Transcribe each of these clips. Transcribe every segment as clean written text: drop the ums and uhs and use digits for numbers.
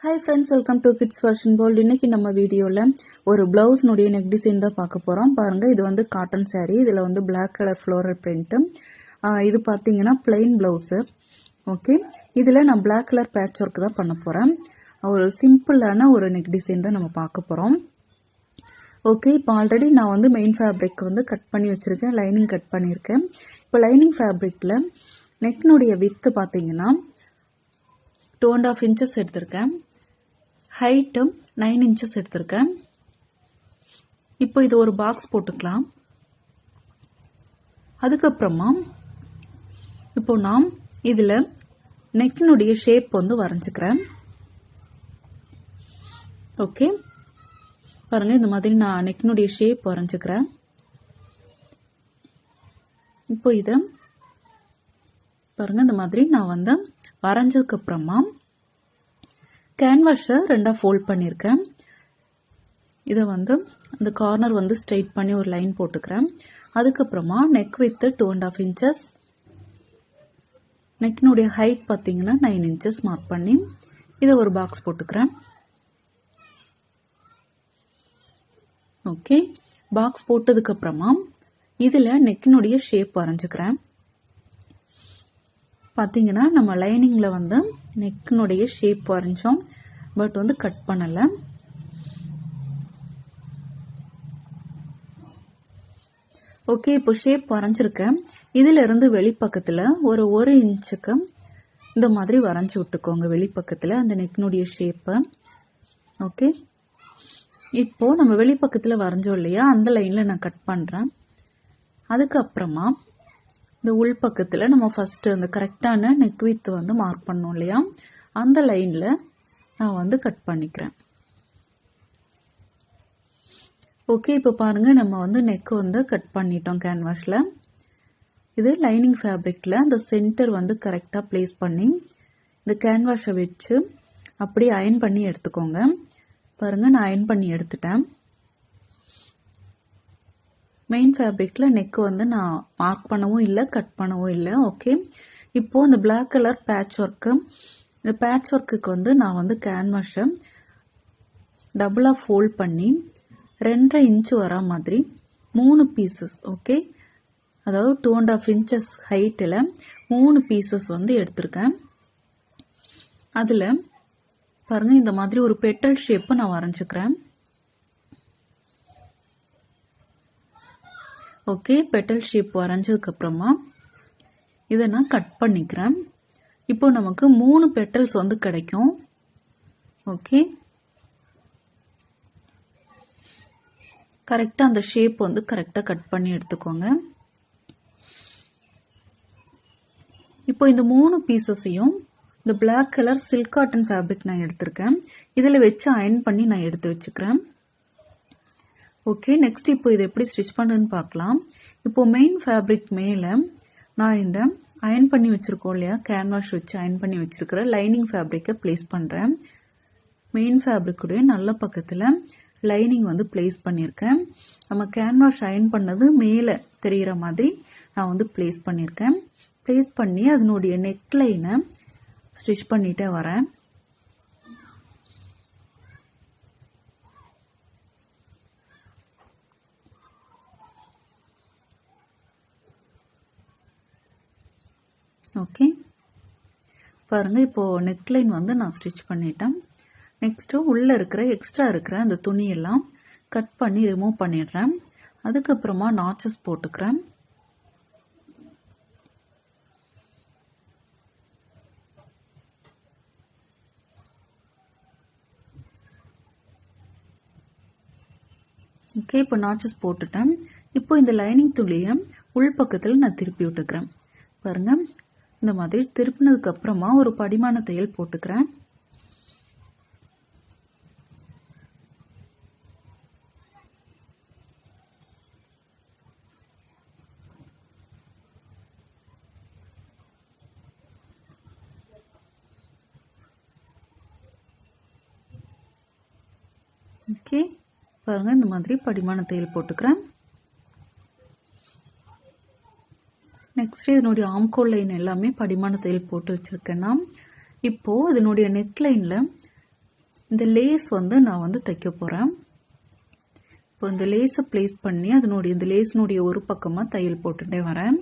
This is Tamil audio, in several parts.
Hi friends, welcome to Kids Fashion World. இன்னைக்கு நம்ம வீடியோல ஒரு blouse நுடைய neck design தான் பார்க்க போறோம். பாருங்க, இது வந்து cotton saree. இதுல வந்து black color floral print. இது பாத்தீங்கன்னா plain blouse. ஓகே, இதுல நான் black color patch work தான் பண்ண போறேன். ஒரு சிம்பிளான ஒரு neck design தான் நம்ம பார்க்க போறோம். ஓகே, இப்போ ஆல்ரெடி நான் வந்து மெயின் ஃபேப்ரிக் வந்து கட் பண்ணி வச்சிருக்கேன். லைனிங் கட் பண்ணியிருக்கேன். இப்போ லைனிங் ஃபேப்ரிக்ல neck நுடைய width பாத்தீங்கன்னா 2.5 inches எடுத்திருக்கேன். ஹைட் 9 inches எடுத்திருக்கேன். இப்போ இது ஒரு பாக்ஸ் போட்டுக்கலாம். அதுக்கப்புறமா இப்போ நாம் இதுல நெக்கினுடைய ஷேப் வந்து வரைஞ்சுக்கிறேன். ஓகே, பாருங்க, இந்த மாதிரி நான் நெக்கினுடைய ஷேப் வரைஞ்சுக்கிறேன். இப்போ இத பாருங்க, இந்த மாதிரி நான் வந்து வரைஞ்சதுக்கு அப்புறமா கேன்வாஸை ரெண்டா ஃபோல்ட் பண்ணியிருக்கேன். இதை வந்து அந்த கார்னர் வந்து ஸ்ட்ரெயிட் பண்ணி ஒரு லைன் போட்டுக்கிறேன். அதுக்கப்புறமா நெக் வித் 2.5 inches, நெக்கினுடைய ஹைட் பார்த்தீங்கன்னா 9 inches மார்க் பண்ணி இதை ஒரு பாக்ஸ் போட்டுக்கிறேன். ஓகே, பாக்ஸ் போட்டதுக்கு அப்புறமா இதுல நெக்கினுடைய ஷேப் வரைஞ்சுக்கிறேன். பார்த்தீங்கன்னா நம்ம லைனிங்ல வந்து நெக்கினுடைய ஷேப் வரைஞ்சோம், பட் வந்து கட் பண்ணல. ஓகே, இப்போ ஷேப் வரைஞ்சிருக்கேன். இதுல இருந்து வெளிப்பக்கத்துல ஒரு 1 inchக்கு இந்த மாதிரி வரைஞ்சு விட்டுக்கோங்க. வெளிப்பக்கத்துல அந்த நெக்கினுடைய ஷேப்பை. ஓகே, இப்போ நம்ம வெளிப்பக்கத்துல வரைஞ்சோம் இல்லையா, அந்த லைன்ல நான் கட் பண்றேன். அதுக்கப்புறமா இந்த உள் பக்கத்துல நம்ம ஃபர்ஸ்ட் அந்த கரெக்டான நெக் வித் வந்து மார்க் பண்ணோம் இல்லையா, அந்த லைன்ல நான் வந்து கட் பண்ணிக்கிறேன். ஓகே, இப்போ பாருங்க, நம்ம வந்து நெக் வந்து கட் பண்ணிட்டோம் கேன்வாஸ்ல. இது லைனிங் ஃபேப்ரிக்ல அந்த சென்டர் வந்து கரெக்டா பிளேஸ் பண்ணி இந்த கேன்வாஸை வச்சு அப்படியே அயன் பண்ணி எடுத்துக்கோங்க. பாருங்க, நான் அயன் பண்ணி எடுத்துட்டேன். மெயின் ஃபேப்ரிக்ல நெக் வந்து நான் மார்க் பண்ணவும் இல்லை, கட் பண்ணவும் இல்லை. ஓகே, இப்போ இந்த பிளாக் கலர் பேட்ச் ஒர்க்கு, இந்த பேட்ச் ஒர்க்குக்கு வந்து நான் வந்து கேன்வாஸை டபுளா ஃபோல்ட் பண்ணி 2.5 inch வரா மாதிரி 3 பீசஸ், ஓகே, அதாவது 2.5 inches ஹைட்டில் 3 பீசஸ் வந்து எடுத்திருக்கேன். அதுல பாருங்க, இந்த மாதிரி ஒரு பெட்டல் ஷேப் நான் வரைஞ்சுக்கிறேன். ஓகே, பெட்டல் ஷேப் வரைஞ்சதுக்கு அப்புறமா இதை நான் கட் பண்ணிக்கிறேன். இப்போ நமக்கு 3 பெட்டல்ஸ் வந்து கிடைக்கும். ஓகே, கரெக்டா அந்த ஷேப் வந்து கரெக்டா கட் பண்ணி எடுத்துக்கோங்க. இப்போ இந்த 3 பீசஸையும் இந்த black colour silk cotton fabric நான் எடுத்திருக்கேன். இதுல வச்சு அயன் பண்ணி நான் எடுத்து வச்சுக்கிறேன். ஓகே, நெக்ஸ்ட் இப்போ இதை எப்படி ஸ்டிச் பண்ணுன்னு பார்க்கலாம். இப்போ மெயின் ஃபேப்ரிக் மேல நான் இந்த அயன் பண்ணி வச்சிருக்கோம் இல்லையா, கேன்வாஸ் வச்சு அயன் பண்ணி வச்சிருக்கிற லைனிங் ஃபேப்ரிக்கை பிளேஸ் பண்றேன். மெயின் ஃபேப்ரிக்குடைய நல்ல பக்கத்துல லைனிங் வந்து பிளேஸ் பண்ணியிருக்கேன். நம்ம கேன்வாஸ் அயன் பண்ணது மேல தெரிகிற மாதிரி நான் வந்து பிளேஸ் பண்ணியிருக்கேன். பிளேஸ் பண்ணி அதனுடைய நெக் லைனை ஸ்டிச் பண்ணிட்டே வரேன். ஓகே, பாருங்க, இப்போ நெக் லைன் வந்து நான் ஸ்டிச் பண்ணிட்டேன். நெக்ஸ்ட் உள்ள இருக்கிற எக்ஸ்ட்ரா இருக்கிற அந்த துணியெல்லாம் கட் பண்ணி ரிமூவ் பண்ணிடுறேன். அதுக்கப்புறமா நாச்சஸ் போட்டுக்கிறேன். ஓகே, இப்போ நாச்சஸ் போட்டுட்டேன். இப்போ இந்த லைனிங் துளியை உள் பக்கத்தில் நான் திருப்பி விட்டுக்கிறேன். பாருங்க, இந்த மாதிரி திருப்பினதுக்கு அப்புறமா ஒரு படிமான தையல் போட்டுக்கிறேன். ஓகே, பாருங்க, இந்த மாதிரி படிமான தையல் போட்டுக்கிறேன். நெக்ஸ்ட் இதனுடைய ஆம்கோல் லைன் எல்லாமே படிமான தையல் போட்டு வச்சிருக்கேன்னா, இப்போ இதனுடைய நெக் லைன்ல இந்த லேஸ் வந்து நான் வந்து தைக்க போகிறேன். இப்போ இந்த லேஸை ப்ளேஸ் பண்ணி அதனுடைய இந்த லேஸ்னுடைய ஒரு பக்கமாக தையல் போட்டுட்டே வரேன்.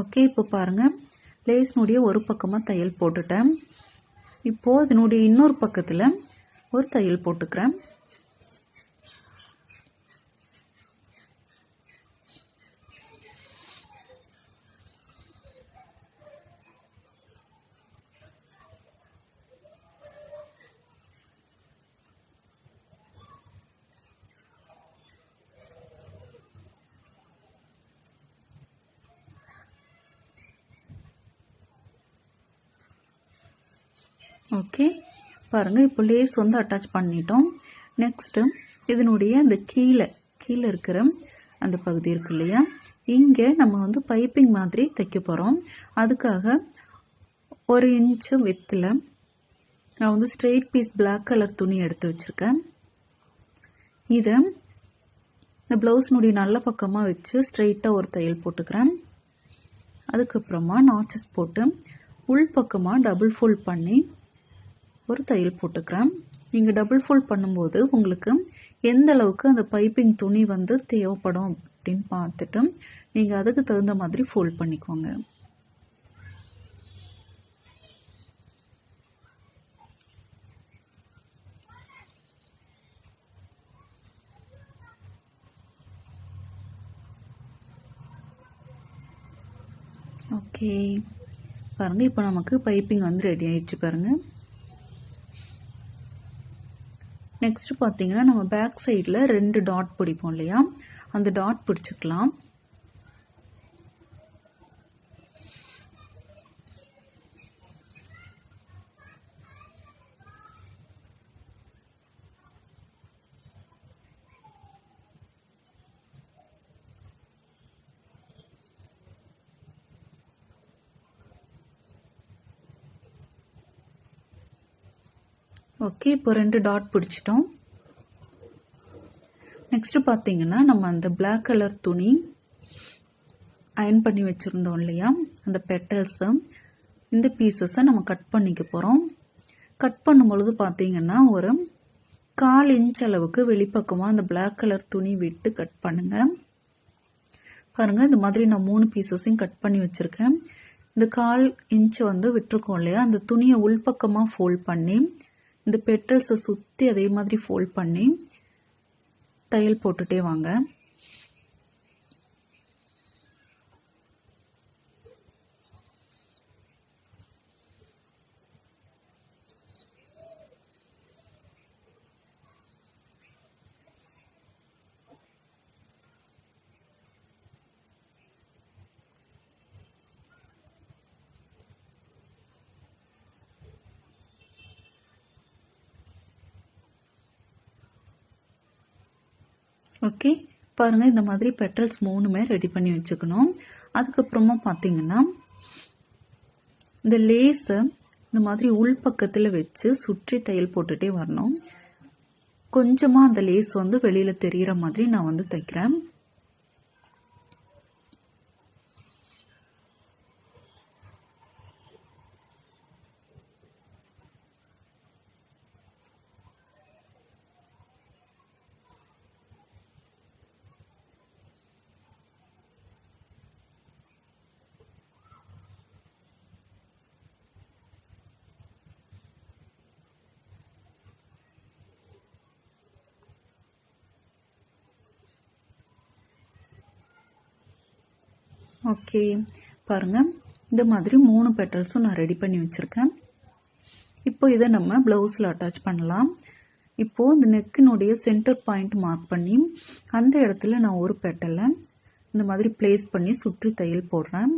ஓகே, இப்போ பாருங்கள் லேஸ்னுடைய ஒரு பக்கமாக தையல் போட்டுட்டேன். இப்போது இதனுடைய இன்னொரு பக்கத்தில் ஒரு தையல் போட்டுக்கிறேன். ஓகே, பாருங்கள் இப்போ லேஸ் வந்து அட்டாச் பண்ணிட்டோம். நெக்ஸ்ட்டு இதனுடைய அந்த கீழே இருக்கிற அந்த பகுதி இருக்கு இல்லையா, இங்கே நம்ம வந்து பைப்பிங் மாதிரி தைக்க போகிறோம். அதுக்காக 1 இன்ச்சு வித்தில் நான் வந்து ஸ்ட்ரெயிட் பீஸ் பிளாக் கலர் துணி எடுத்து வச்சுருக்கேன். இதை இந்த ப்ளவுஸ்னுடைய நல்ல பக்கமாக வச்சு ஸ்ட்ரெயிட்டாக ஒரு தையல் போட்டுக்கிறேன். அதுக்கப்புறமா நாச்சஸ் போட்டு உள் பக்கமாக டபுள் ஃபோல்ட் பண்ணி ஒரு தையல் போட்டுக்கிறேன். நீங்கள் டபுள் ஃபோல்ட் பண்ணும்போது உங்களுக்கு எந்த அளவுக்கு அந்த பைப்பிங் துணி வந்து தேவைப்படும் அப்படின்னு பார்த்துட்டு நீங்கள் அதுக்கு தகுந்த மாதிரி ஃபோல்ட் பண்ணிக்கோங்க. ஓகே, பாருங்கள் இப்போ நமக்கு பைப்பிங் வந்து ரெடி ஆயிடுச்சு பாருங்கள். நெக்ஸ்ட் பார்த்தீங்கன்னா நம்ம பேக் சைடில் 2 டாட் பிடிப்போம் இல்லையா, அந்த டாட் பிடிச்சிக்கலாம். ஓகே, இப்போ 2 டாட் பிடிச்சிட்டோம். நெக்ஸ்ட் பார்த்தீங்கன்னா நம்ம அந்த பிளாக் கலர் துணி அயன் பண்ணி வச்சுருந்தோம் இல்லையா, அந்த பெட்டல்ஸை இந்த பீசஸை நம்ம கட் பண்ணிக்க போகிறோம். கட் பண்ணும்பொழுது பார்த்தீங்கன்னா ஒரு 1/4 இன்ச் அளவுக்கு வெளிப்பக்கமாக அந்த பிளாக் கலர் துணி விட்டு கட் பண்ணுங்க. பாருங்கள் இந்த மாதிரி நான் 3 பீசஸையும் கட் பண்ணி வச்சுருக்கேன். இந்த 1/4 இன்ச் வந்து விட்டுருக்கோம் இல்லையா, அந்த துணியை உள்பக்கமாக ஃபோல்ட் பண்ணி இந்த பெட்டல்ஸை சுற்றி அதே மாதிரி ஃபோல்ட் பண்ணி தையல் போட்டுட்டே வாங்க. ஓகே, பாருங்கள் இந்த மாதிரி பெட்டல்ஸ் 3மே ரெடி பண்ணி வச்சுக்கணும். அதுக்கப்புறமா பார்த்தீங்கன்னா இந்த லேஸை இந்த மாதிரி உள் பக்கத்தில் வச்சு சுற்றி தையல் போட்டுட்டே வரணும். கொஞ்சமாக அந்த லேஸ் வந்து வெளியில் தெரிகிற மாதிரி நான் வந்து தைக்கிறேன். ஓகே, பாருங்கள் இந்த மாதிரி 3 பெட்டல்ஸும் நான் ரெடி பண்ணி வச்சுருக்கேன். இப்போ இதை நம்ம ப்ளவுஸில் அட்டாச் பண்ணலாம். இப்போது இந்த நெக்கினுடைய சென்டர் பாயிண்ட் மார்க் பண்ணி அந்த இடத்துல நான் ஒரு பெட்டலை இந்த மாதிரி பிளேஸ் பண்ணி சுற்றி தையல் போடுறேன்.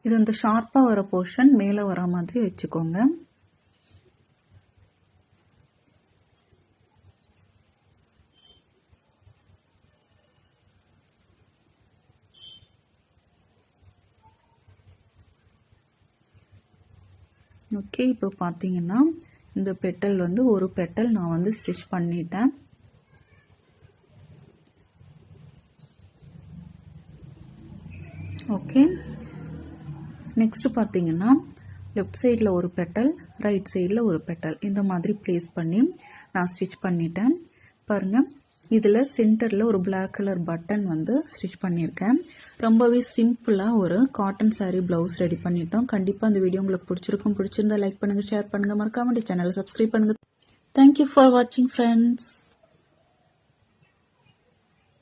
இது அந்த ஷார்ப்பாக வர போர்ஷன் மேலே வர மாதிரி வச்சுக்கோங்க. ஓகே, இப்போ பார்த்தீங்கன்னா இந்த பெட்டல் வந்து ஒரு பெட்டல் நான் வந்து ஸ்டிச் பண்ணிட்டேன். ஓகே, நெக்ஸ்ட் பார்த்தீங்கன்னா லெஃப்ட் சைடில் ஒரு பெட்டல், ரைட் சைடில் ஒரு பெட்டல் இந்த மாதிரி ப்ளேஸ் பண்ணி நான் ஸ்டிச் பண்ணிட்டேன். பாருங்கள், இதில் சென்டரில் ஒரு பிளாக் கலர் பட்டன் வந்து ஸ்டிச் பண்ணியிருக்கேன். ரொம்பவே சிம்பிளாக ஒரு காட்டன் சாரீ ப்ளவுஸ் ரெடி பண்ணிட்டோம். கண்டிப்பாக இந்த வீடியோ உங்களுக்கு பிடிச்சிருக்கும். பிடிச்சிருந்தா லைக் பண்ணுங்கள், ஷேர் பண்ணுங்கள், மறக்காம சேனலை சப்ஸ்கிரைப் பண்ணுங்கள். தேங்க்யூ ஃபார் வாட்சிங் ஃப்ரெண்ட்ஸ்.